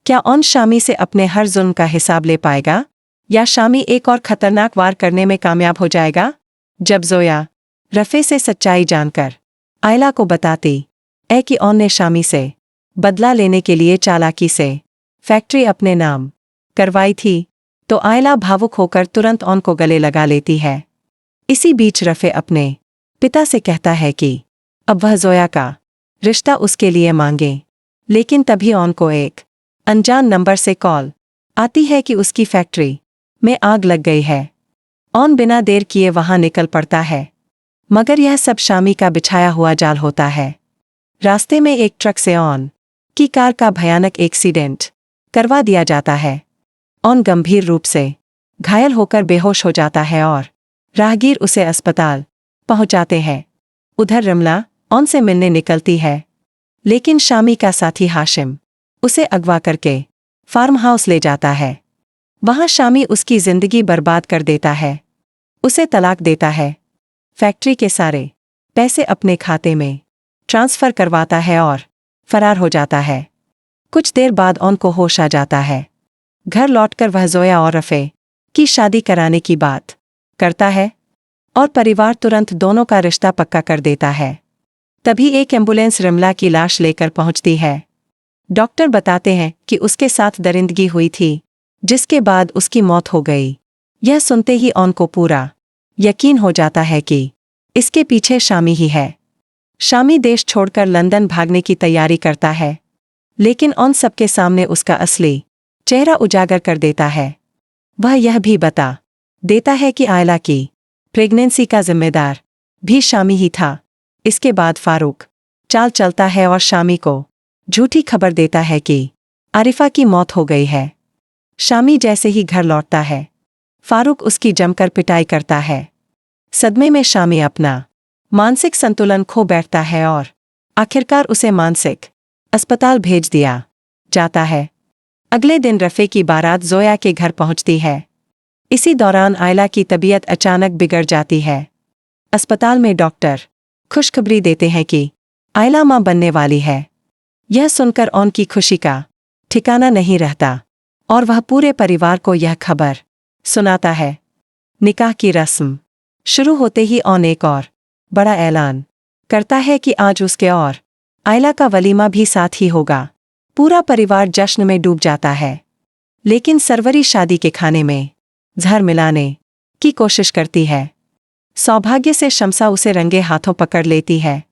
क्या ऑन शामी से अपने हर जुल्म का हिसाब ले पाएगा, या शामी एक और खतरनाक वार करने में कामयाब हो जाएगा? जब जोया रफ़े से सच्चाई जानकर आयला को बताती है कि ऑन ने शामी से बदला लेने के लिए चालाकी से फैक्ट्री अपने नाम करवाई थी, तो आयला भावुक होकर तुरंत ऑन को गले लगा लेती है। इसी बीच रफ़े अपने पिता से कहता है कि अब वह जोया का रिश्ता उसके लिए मांगे, लेकिन तभी ऑन को एक अनजान नंबर से कॉल आती है कि उसकी फैक्ट्री में आग लग गई है। ऑन बिना देर किए वहां निकल पड़ता है, मगर यह सब शामी का बिछाया हुआ जाल होता है। रास्ते में एक ट्रक से ऑन की कार का भयानक एक्सीडेंट करवा दिया जाता है। ऑन गंभीर रूप से घायल होकर बेहोश हो जाता है और राहगीर उसे अस्पताल पहुंचाते हैं। उधर रमला ऑन से मिलने निकलती है, लेकिन शामी का साथी हाशिम उसे अगवा करके फार्म हाउस ले जाता है। वहां शामी उसकी जिंदगी बर्बाद कर देता है, उसे तलाक देता है, फैक्ट्री के सारे पैसे अपने खाते में ट्रांसफर करवाता है और फरार हो जाता है। कुछ देर बाद ऑन को होश आ जाता है। घर लौटकर वह जोया और रफ़े की शादी कराने की बात करता है और परिवार तुरंत दोनों का रिश्ता पक्का कर देता है। तभी एक एम्बुलेंस रमला की लाश लेकर पहुंचती है। डॉक्टर बताते हैं कि उसके साथ दरिंदगी हुई थी, जिसके बाद उसकी मौत हो गई। यह सुनते ही ऑन को पूरा यकीन हो जाता है कि इसके पीछे शामी ही है। शामी देश छोड़कर लंदन भागने की तैयारी करता है, लेकिन ऑन सबके सामने उसका असली चेहरा उजागर कर देता है। वह यह भी बता देता है कि आयला की प्रेगनेंसी का जिम्मेदार भी शामी ही था। इसके बाद फारूक चाल चलता है और शामी को झूठी खबर देता है कि आरिफा की मौत हो गई है। शामी जैसे ही घर लौटता है, फारूक उसकी जमकर पिटाई करता है। सदमे में शामी अपना मानसिक संतुलन खो बैठता है और आखिरकार उसे मानसिक अस्पताल भेज दिया जाता है। अगले दिन रफ़े की बारात जोया के घर पहुंचती है। इसी दौरान आयला की तबीयत अचानक बिगड़ जाती है। अस्पताल में डॉक्टर खुशखबरी देते हैं कि आयला मां बनने वाली है। यह सुनकर ऑन की खुशी का ठिकाना नहीं रहता और वह पूरे परिवार को यह खबर सुनाता है। निकाह की रस्म शुरू होते ही ऑन एक और बड़ा ऐलान करता है कि आज उसके और आयला का वलीमा भी साथ ही होगा। पूरा परिवार जश्न में डूब जाता है, लेकिन सरवरी शादी के खाने में जहर मिलाने की कोशिश करती है। सौभाग्य से शम्सा उसे रंगे हाथों पकड़ लेती है,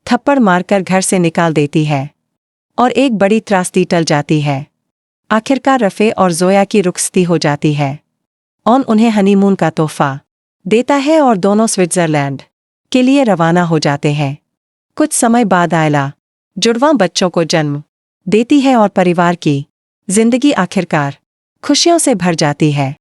थप्पड़ मारकर घर से निकाल देती है और एक बड़ी त्रासदी टल जाती है। आखिरकार रफ़े और जोया की रुखसती हो जाती है। ऑन उन्हें हनीमून का तोहफा देता है और दोनों स्विट्जरलैंड के लिए रवाना हो जाते हैं। कुछ समय बाद आयला जुड़वां बच्चों को जन्म देती है और परिवार की जिंदगी आखिरकार खुशियों से भर जाती है।